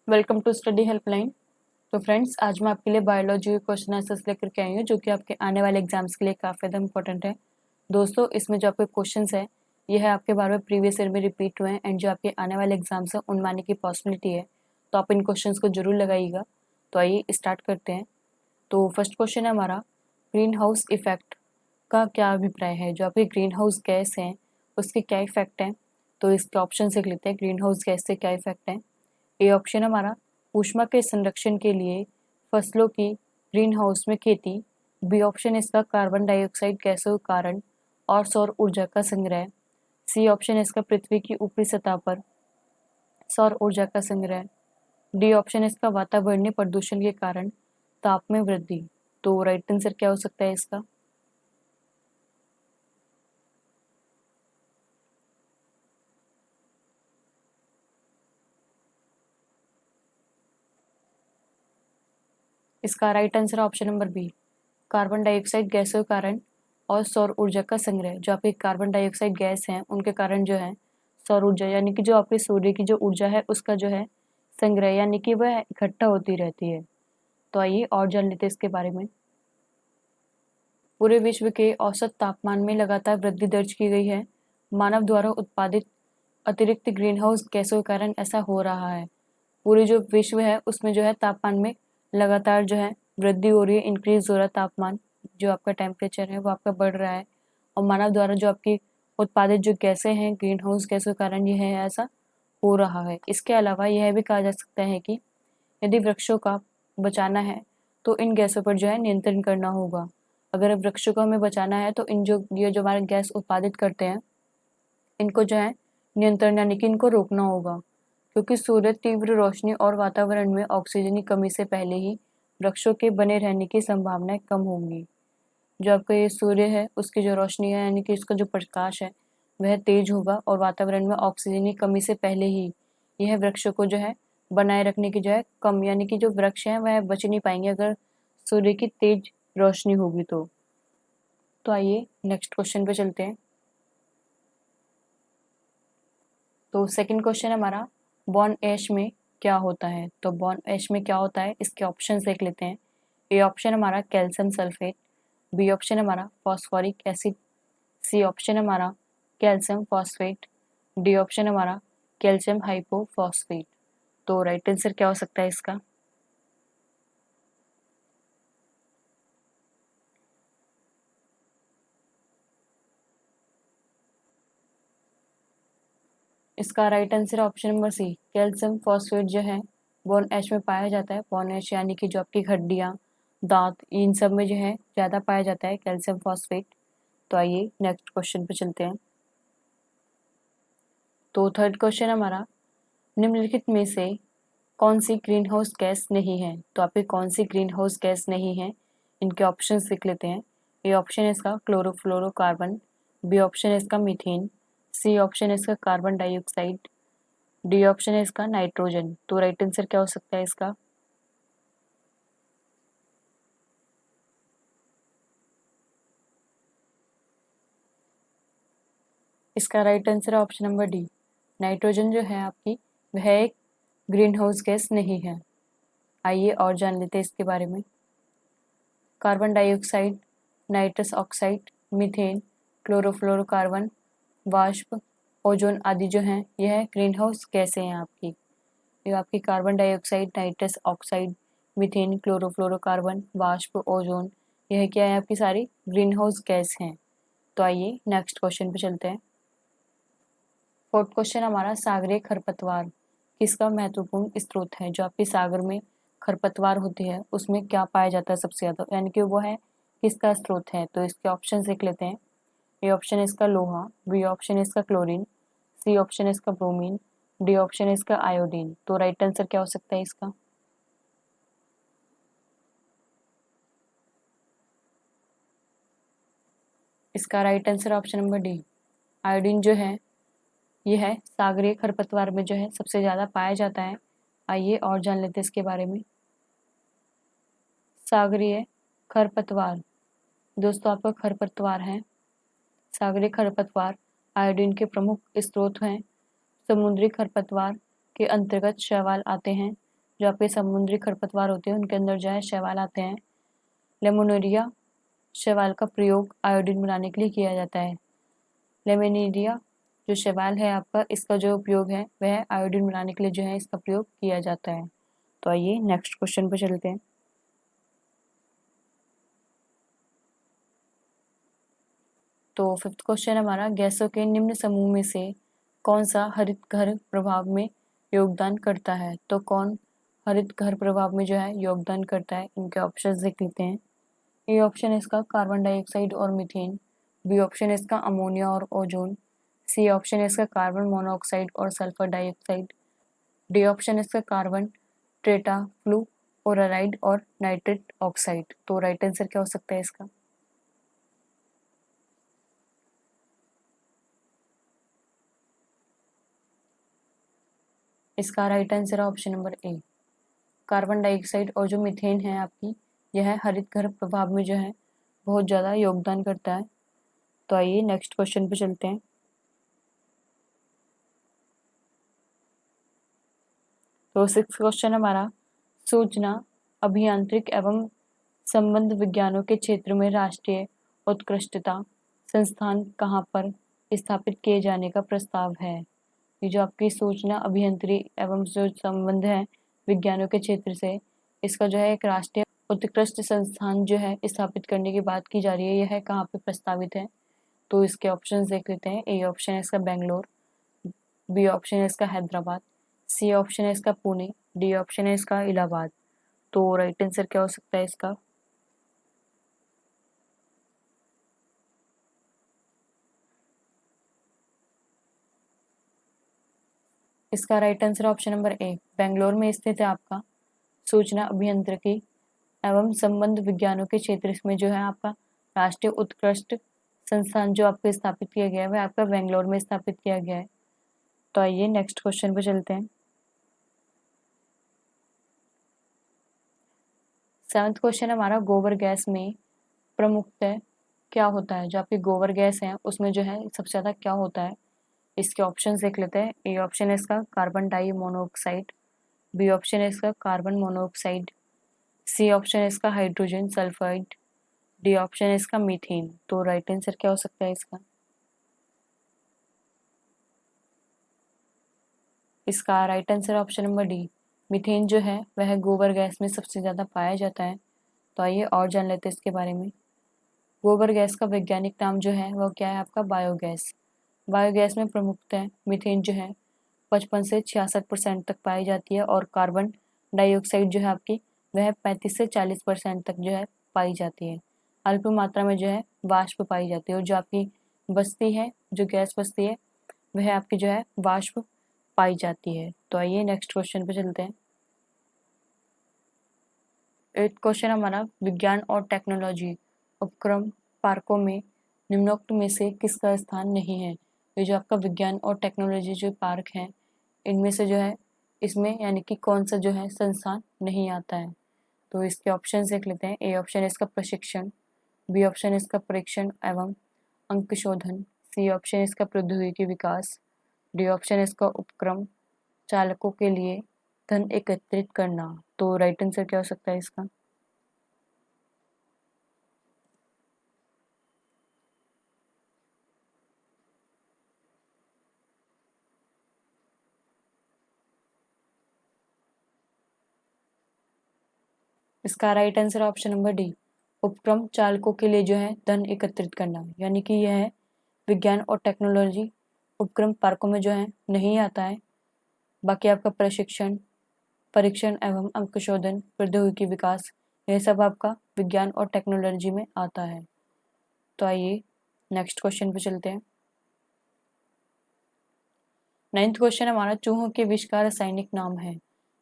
Welcome to study helpline. तो friends, आज मैं आपके लिए बायोलॉजी के क्वेश्चन आंसर्स लेकर के आई हूँ, जो कि आपके आने वाले एग्जाम्स के लिए काफ़ी ज़्यादा इंपॉर्टेंट है। दोस्तों, इसमें जो आपके क्वेश्चंस है ये है आपके बार बार प्रीवियस ईयर में रिपीट हुए हैं एंड जो आपके आने वाले एग्जाम्स हैं उनमें आने की पॉसिबिलिटी है, तो आप इन क्वेश्चन को जरूर लगाइएगा। तो आइए स्टार्ट करते हैं। तो फर्स्ट क्वेश्चन है हमारा, ग्रीन हाउस इफेक्ट का क्या अभिप्राय है। जो आपके ग्रीन हाउस गैस हैं उसके क्या इफेक्ट हैं, तो इसके ऑप्शन से लेते हैं। ग्रीन हाउस गैस से क्या इफेक्ट है। ए ऑप्शन हमारा, ऊष्मा के संरक्षण के लिए फसलों की ग्रीन हाउस में खेती। बी ऑप्शन इसका, कार्बन डाइऑक्साइड गैसों के कारण और सौर ऊर्जा का संग्रह। सी ऑप्शन इसका, पृथ्वी की ऊपरी सतह पर सौर ऊर्जा का संग्रह। डी ऑप्शन इसका, वातावरणीय प्रदूषण के कारण ताप में वृद्धि। तो राइट आंसर क्या हो सकता है इसका। इसका right answer option number B, carbon dioxide गैसों के कारण और सौर ऊर्जा का संग्रह। जो आपकी कार्बन डाइऑक्साइड गैस है उनके कारण जो है सौर ऊर्जा यानी कि जो आपके सूर्य की जो ऊर्जा है उसका जो है संग्रह यानी कि वह इकट्ठा होती रहती है। तो आइए और जान लेते हैं इसके बारे में। पूरे विश्व के औसत तापमान में लगातार वृद्धि दर्ज की गई है। मानव द्वारा उत्पादित अतिरिक्त ग्रीन हाउस गैसों के कारण ऐसा हो रहा है। पूरे जो विश्व है उसमें जो है तापमान में लगातार जो है वृद्धि हो रही है, इंक्रीज हो रहा है तापमान। जो आपका टेम्परेचर है वो आपका बढ़ रहा है और मानव द्वारा जो आपकी उत्पादित जो गैसें हैं ग्रीन हाउस गैसों के कारण यह है ऐसा हो रहा है। इसके अलावा यह भी कहा जा सकता है कि यदि वृक्षों का बचाना है तो इन गैसों पर जो है नियंत्रण करना होगा। अगर वृक्षों को हमें बचाना है तो इन जो ये जो हमारे गैस उत्पादित करते हैं इनको जो है नियंत्रण यानी कि इनको रोकना होगा, क्योंकि सूर्य तीव्र रोशनी और वातावरण में ऑक्सीजन की कमी से पहले ही वृक्षों के बने रहने की संभावनाएं कम होंगी। जो आपका ये सूर्य है उसकी जो रोशनी है यानी कि इसका जो प्रकाश है वह तेज होगा और वातावरण में ऑक्सीजन की कमी से पहले ही यह वृक्षों को जो है बनाए रखने की जो है कम यानी कि जो वृक्ष हैं वह बच नहीं पाएंगे अगर सूर्य की तेज रोशनी होगी तो आइए नेक्स्ट क्वेश्चन पे चलते हैं। तो सेकंड क्वेश्चन हमारा, बॉर्न ऐश में क्या होता है। तो बॉर्न ऐश में क्या होता है इसके ऑप्शन देख लेते हैं। ए ऑप्शन हमारा, कैल्शियम सल्फेट। बी ऑप्शन हमारा, फॉस्फोरिक एसिड। सी ऑप्शन हमारा, कैल्शियम फॉस्फेट। डी ऑप्शन हमारा, कैल्शियम हाइपोफॉस्फेट। तो राइट आंसर क्या हो सकता है इसका। इसका right answer option number C, calcium phosphate जो है बोन ऐश में पाया जाता है। बोन ऐश यानी कि जो आपकी हड्डियाँ, दांत, इन सब में जो है ज़्यादा पाया जाता है कैल्शियम फॉस्फेट। तो आइए नेक्स्ट क्वेश्चन पे चलते हैं। तो थर्ड क्वेश्चन हमारा, निम्नलिखित में से कौन सी ग्रीन हाउस गैस नहीं है। तो आपकी कौन सी ग्रीन हाउस गैस नहीं है इनके ऑप्शन लिख लेते हैं। ए ऑप्शन है इसका, क्लोरोफ्लोरोकार्बन। बी ऑप्शन है इसका, मीथेन। सी ऑप्शन है इसका, कार्बन डाइऑक्साइड। डी ऑप्शन है इसका, नाइट्रोजन। तो राइट आंसर क्या हो सकता है इसका। इसका राइट आंसर है ऑप्शन नंबर डी, नाइट्रोजन जो है आपकी वह एक ग्रीन हाउस गैस नहीं है। आइए और जान लेते हैं इसके बारे में। Carbon dioxide, nitrous oxide, methane, chlorofluorocarbon, वाष्प, ओजोन आदि जो हैं यह ग्रीन हाउस गैसें हैं आपकी। ये आपकी carbon dioxide, nitrous oxide, methane, chlorofluorocarbon, वाष्प, ओजोन, यह क्या है आपकी सारी ग्रीन हाउस गैस हैं। तो आइए नेक्स्ट क्वेश्चन पे चलते हैं। फोर्थ क्वेश्चन हमारा, सागरीय खरपतवार किसका महत्वपूर्ण स्रोत है। जो आपके सागर में खरपतवार होती है उसमें क्या पाया जाता है सबसे ज़्यादा, यानी कि वो है किसका स्रोत है। तो इसके ऑप्शन देख लेते हैं। ए ऑप्शन इसका लोहा। बी ऑप्शन इसका क्लोरीन। सी ऑप्शन इसका ब्रोमीन। डी ऑप्शन इसका आयोडीन। तो राइट आंसर क्या हो सकता है इसका। इसका right answer option number D, iodine जो है ये है सागरीय खरपतवार में जो है सबसे ज़्यादा पाया जाता है। आइए और जान लेते हैं इसके बारे में। सागरीय खरपतवार, दोस्तों आपका खरपतवार है सागरीय खरपतवार आयोडीन के प्रमुख स्रोत हैं। समुद्री खरपतवार के अंतर्गत शैवाल आते हैं जो आपके समुद्री खरपतवार होते हैं उनके अंदर जो है शैवाल आते हैं। लेमुनेरिया शैवाल का प्रयोग आयोडीन बनाने के लिए किया जाता है। लेमिनेरिया जो शैवाल है आपका, इसका जो उपयोग है वह आयोडीन बनाने के लिए जो है इसका प्रयोग किया जाता है। तो आइए नेक्स्ट क्वेश्चन पे चलते हैं। तो फिफ्थ क्वेश्चन हमारा, गैसों के निम्न समूह में से कौन सा हरित घर प्रभाव में योगदान करता है? तो कौन हरित घर प्रभाव में जो है योगदान करता है, इनके ऑप्शन देख लेते हैं। ए ऑप्शन है इसका कार्बन डाइऑक्साइड और मीथेन। बी ऑप्शन है इसका अमोनिया और ओजोन। सी ऑप्शन है इसका कार्बन मोनोऑक्साइड और सल्फर डाइऑक्साइड। डी ऑप्शन है इसका कार्बन टेट्राफ्लुओराइड और नाइट्रेट ऑक्साइड। तो राइट आंसर क्या हो सकता है इसका? इसका राइट आंसर है option number A, carbon dioxide और जो मीथेन है आपकी, यह हरित घर प्रभाव में जो है बहुत ज़्यादा योगदान करता है। तो आइए नेक्स्ट क्वेश्चन पे चलते हैं। तो सिक्स क्वेश्चन हमारा, सूचना अभियांत्रिक एवं संबंध विज्ञानों के क्षेत्र में राष्ट्रीय उत्कृष्टता संस्थान कहाँ पर स्थापित किए जाने का प्रस्ताव है? ये जो आपकी सूचना अभियंत्रिक एवं जो संबंध है विज्ञानों के क्षेत्र से, इसका जो है एक राष्ट्रीय उत्कृष्ट संस्थान जो है स्थापित करने की बात की जा रही है, यह कहाँ पे प्रस्तावित है? तो इसके ऑप्शंस देख लेते हैं। ए ऑप्शन है इसका बेंगलोर। बी ऑप्शन है इसका हैदराबाद। सी ऑप्शन है इसका पुणे। डी ऑप्शन है इसका इलाहाबाद। तो राइट आंसर क्या हो सकता है इसका? इसका right answer option number A, Bangalore में स्थित है आपका सूचना अभियांत्रिकी एवं संबंध विज्ञानों के क्षेत्र में जो है आपका राष्ट्रीय उत्कृष्ट संस्थान जो आपको स्थापित किया गया है वह आपका बेंगलोर में स्थापित किया गया है। तो आइए नेक्स्ट क्वेश्चन पे चलते हैं। सेवंथ क्वेश्चन हमारा, गोबर गैस में प्रमुखतः क्या होता है? जो आपकी गोबर गैस है उसमें जो है सबसे ज़्यादा क्या होता है, इसके ऑप्शंस देख लेते हैं। ए ऑप्शन है इसका carbon di monoxide. B option है इसका कार्बन मोनोऑक्साइड। सी ऑप्शन है इसका हाइड्रोजन सल्फाइड। डी ऑप्शन है इसका मीथेन। तो राइट आंसर क्या हो सकता है इसका? इसका right answer option number D, methane जो है वह गोबर गैस में सबसे ज़्यादा पाया जाता है। तो आइए और जान लेते हैं इसके बारे में। गोबर गैस का वैज्ञानिक नाम जो है वह क्या है आपका? बायोगैस। बायोगैस में प्रमुखतः मीथेन जो है 55 से 66% तक पाई जाती है और कार्बन डाइऑक्साइड जो है आपकी वह 35 से 40% तक जो है पाई जाती है। अल्प मात्रा में जो है वाष्प पाई जाती है और जो आपकी बस्ती है, जो गैस बस्ती है, वह आपकी जो है वाष्प पाई जाती है। तो आइए नेक्स्ट क्वेश्चन पे चलते हैं। एट क्वेश्चन हमारा, विज्ञान और टेक्नोलॉजी उपक्रम पार्कों में निम्नोक्त में से किसका स्थान नहीं है? ये जो आपका विज्ञान और टेक्नोलॉजी जो पार्क हैं इनमें से जो है इसमें यानी कि कौन सा जो है संस्थान नहीं आता है? तो इसके ऑप्शन देख लेते हैं। ए ऑप्शन है इसका प्रशिक्षण। बी ऑप्शन है इसका परीक्षण एवं अंकशोधन। सी ऑप्शन है इसका प्रौद्योगिकी विकास। डी ऑप्शन है इसका उपक्रम चालकों के लिए धन एकत्रित करना। तो राइट आंसर क्या हो सकता है इसका? इसका right answer option number D, उपक्रम चालकों के लिए जो है धन एकत्रित करना, यानी कि यह है विज्ञान और टेक्नोलॉजी उपक्रम पार्कों में जो है नहीं आता है। बाकी आपका प्रशिक्षण, परीक्षण एवं अंकशोधन, प्रौद्योगिकी विकास, यह सब आपका विज्ञान और टेक्नोलॉजी में आता है। तो आइए नेक्स्ट क्वेश्चन पे चलते हैं। नाइन्थ क्वेश्चन हमारा, चूहों के विष का रासायनिक नाम है।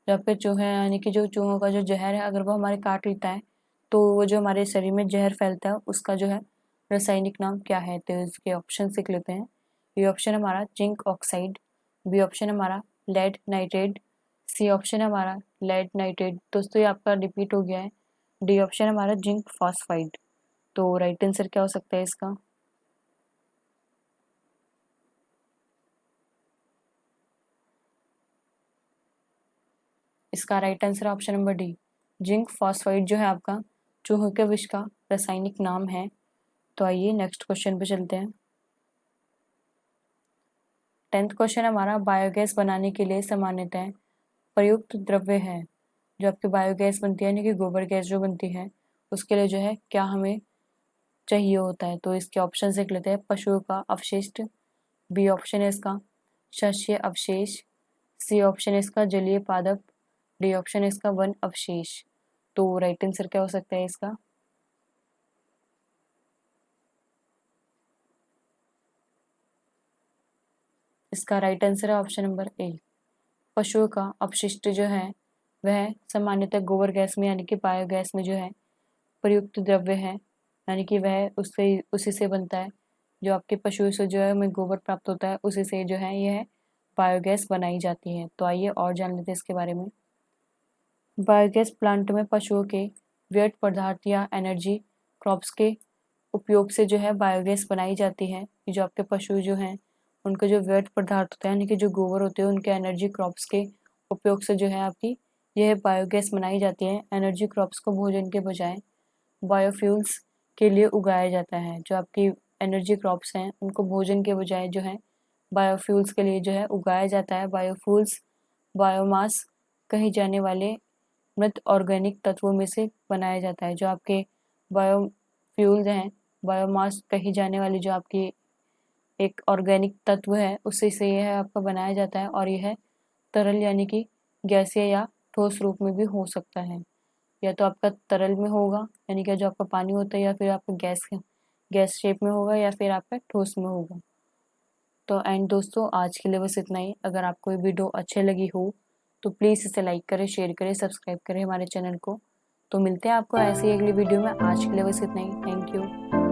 जो आपके चूहे यानी कि जो चूहों का जो जहर है अगर वो हमारे काट लेता है तो वो जो हमारे शरीर में जहर फैलता है उसका जो है रासायनिक नाम क्या है? तो इसके ऑप्शन लिख लेते हैं। ये ऑप्शन हमारा जिंक ऑक्साइड। बी ऑप्शन हमारा लेड नाइट्रेट। सी ऑप्शन हमारा लेड नाइट्रेट। दोस्तों ये आपका रिपीट हो गया है। डी ऑप्शन हमारा जिंक फॉस्फाइड। तो राइट आंसर क्या हो सकता है इसका? इसका right answer option number D. Zinc phosphide जो है आपका चूहों के विष का रासायनिक नाम है। तो आइए नेक्स्ट क्वेश्चन पे चलते हैं। 10th क्वेश्चन हमारा बायोगैस बनाने के लिए सामान्यतः प्रयुक्त द्रव्य है। जो आपकी बायोगैस बनती है यानी कि गोबर गैस जो बनती है उसके लिए जो है क्या हमें चाहिए होता है। तो इसके ऑप्शन देख लेते हैं। पशुओं का अवशिष्ट, बी ऑप्शन है इसका शस्य अवशेष, सी ऑप्शन है इसका जलीय पादप, डी ऑप्शन है इसका वन अवशेष। तो राइट आंसर क्या हो सकता है इसका? इसका राइट आंसर है ऑप्शन नंबर ए। पशुओं का अपशिष्ट जो है वह सामान्यतः गोबर गैस में यानी कि बायोगैस में जो है प्रयुक्त द्रव्य है, यानी कि वह उसी से बनता है। जो आपके पशुओं से जो है हमें गोबर प्राप्त होता है उसी से जो है यह बायोगैस बनाई जाती है। तो आइए और जान लेते हैं इसके बारे में। बायोगैस प्लांट में पशुओं के व्यर्थ पदार्थ या एनर्जी क्रॉप्स के उपयोग से जो है बायोगैस बनाई जाती है। जो आपके पशु जो हैं उनके जो व्यर्थ पदार्थ होते हैं यानी कि जो गोबर होते हैं उनके एनर्जी क्रॉप्स के उपयोग से जो है आपकी यह बायोगैस बनाई जाती है। एनर्जी क्रॉप्स को भोजन के बजाय बायोफ्यूल्स के लिए उगाया जाता है। जो आपकी एनर्जी क्रॉप्स हैं उनको भोजन के बजाय जो है बायोफ्यूल्स के लिए जो है उगाया जाता है। बायोफ्यूल्स बायोमास कहे जाने वाले मृत ऑर्गेनिक तत्वों में से बनाया जाता है। जो आपके बायोफ्यूल्स हैं, बायोमास कही जाने वाली जो आपकी एक ऑर्गेनिक तत्व है उससे से यह आपका बनाया जाता है और यह तरल यानी कि गैसीय या ठोस रूप में भी हो सकता है। या तो आपका तरल में होगा यानी कि जो आपका पानी होता है, या फिर आपका गैस शेप में होगा, या फिर आपका ठोस में होगा। तो एंड दोस्तों आज के लिए बस इतना ही। अगर आपको ये वीडियो अच्छी लगी हो तो प्लीज़ इसे लाइक करें, शेयर करें, सब्सक्राइब करें हमारे चैनल को। तो मिलते हैं आपको ऐसी अगली वीडियो में। आज के लिए बस इतना ही। Thank you.